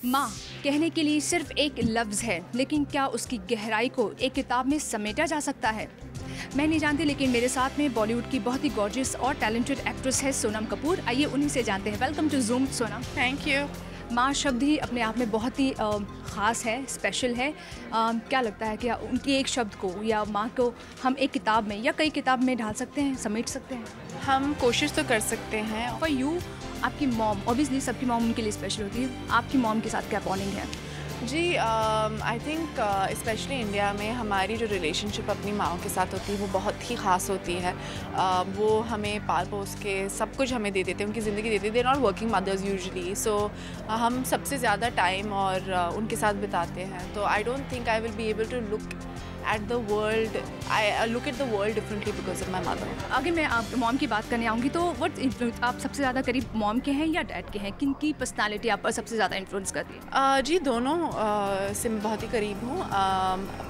माँ कहने के लिए सिर्फ एक लफ्ज़ है, लेकिन क्या उसकी गहराई को एक किताब में समेटा जा सकता है? मैं नहीं जानती, लेकिन मेरे साथ में बॉलीवुड की बहुत ही गॉर्जियस और टैलेंटेड एक्ट्रेस है सोनम कपूर। आइए उन्हीं से जानते हैं। Welcome to Zoom Sonam. Thank you. माँ शब्द ही अपने आप में बहुत ही ख़ास है, स्पेशल है। क्या लगता है कि उनकी एक शब्द को या माँ को हम एक किताब में या कई किताब में ढाल सकते हैं, समेट सकते हैं? हम कोशिश तो कर सकते हैं। फॉर यू, आपकी मॉम, ऑब्वियसली सबकी मॉम उनके लिए स्पेशल होती है। आपकी मॉम के साथ क्या बॉन्डिंग है? जी, आई थिंक स्पेशली इंडिया में हमारी जो रिलेशनशिप अपनी माँओं के साथ होती है वो बहुत ही ख़ास होती है। वो हमें पाल पोस के सब कुछ हमें दे देते हैं, उनकी ज़िंदगी देते हैं। They not working mothers usually, so हम सबसे ज़्यादा टाइम और उनके साथ बिताते हैं। तो I don't think I will be able to look at the world, I look at the world differently because of my mother. अगर मैं आप मॉम की बात करने आऊँगी तो आप सबसे ज़्यादा करीब मॉम के हैं या डैड के हैं? किन की पर्सनालिटी आप पर सबसे ज़्यादा इन्फ्लुएंस करती है? जी, दोनों से मैं बहुत ही करीब हूँ,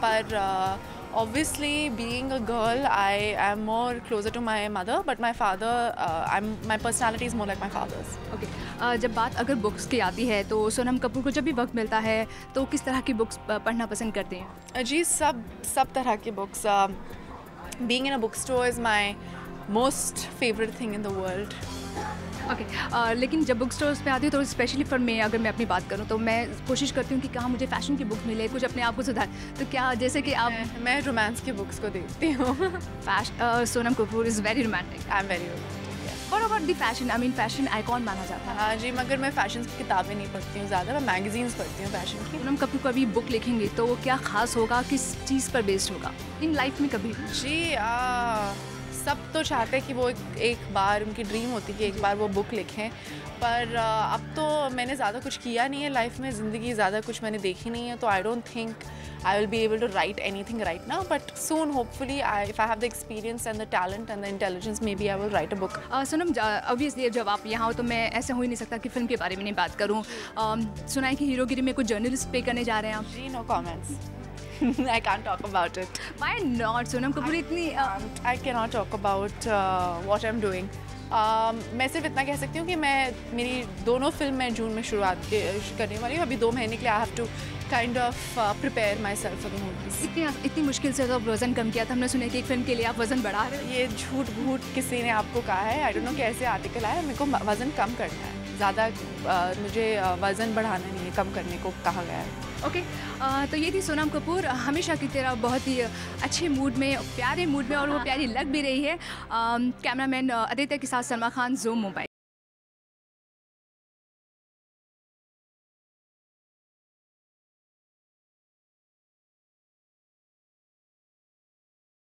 पर obviously being a girl I am more closer to my mother, but my father, my personality is more like my father's. Okay, जब बात अगर बुक्स की आती है तो सोनम कपूर को जब भी वक्त मिलता है तो किस तरह की बुक्स पढ़ना पसंद करते हैं? जी, सब तरह की books. Being in a bookstore is my most favorite thing in the world. Okay, लेकिन जब बुक स्टोर्स पे आती हूँ तो स्पेशली फॉर मैं, अगर मैं अपनी बात करूँ तो मैं कोशिश करती हूँ कि कहाँ मुझे फैशन की बुक मिले, कुछ अपने आप को सुधार। तो क्या जैसे कि आप मैं रोमांस की बुक्स को देखती हूँ। Sonam Kapoor is very romantic. I am very और about the fashion, I mean fashion icon माना जाता है। हाँ जी, मगर मैं फ़ैशन की किताबें नहीं पढ़ती हूँ ज़्यादा, मैं मैगज़ीन्स पढ़ती हूँ फ़ैशन की। सोनम कपूर कभी बुक लिखेंगे तो वो क्या ख़ास होगा, किस चीज़ पर बेस्ड होगा इन लाइफ में कभी? जी, सब तो चाहते हैं कि वो एक बार, उनकी ड्रीम होती है कि एक बार वो बुक लिखें, पर अब तो मैंने ज़्यादा कुछ किया नहीं है लाइफ में, ज़िंदगी ज़्यादा कुछ मैंने देखी नहीं है, तो I don't think I will be able to write anything right now, but soon hopefully if I have the experience and the talent and the intelligence, maybe I will write a book. Sonam, obviously जब आप यहाँ हो तो मैं ऐसे हो ही नहीं सकता कि फिल्म के बारे में नहीं बात करूँ। सुना है कि हीरोगिरी में कुछ जर्नलिस्ट पे करने जा रहे हैं आप? जी, no comments. I can't talk about it. Why not? Sonam Kapoor इतनी I cannot talk about what I'm doing. मैं सिर्फ इतना कह सकती हूँ कि मेरी दोनों फिल्म मैं जून में शुरुआत करने वाली हूँ। अभी 2 महीने के लिए I have to kind of prepare myself for the movies. इतनी मुश्किल से तो वज़न कम किया था, हमने सुना कि एक फिल्म के लिए आप वज़न बढ़ा रहे हो। ये झूठ भूठ किसी ने आपको कहा है? आई डोंट नो कैसे आर्टिकल आया। मेरे को वज़न कम करना है, ज़्यादा मुझे वज़न बढ़ाना नहीं है, कम करने को कहा गया है। ओके, तो ये थी सोनम कपूर, हमेशा की तरह बहुत ही अच्छे मूड में, प्यारे मूड में, और वो प्यारी लग भी रही है। कैमरामैन आदित्य के साथ सलमा खान, ज़ूम मुंबई।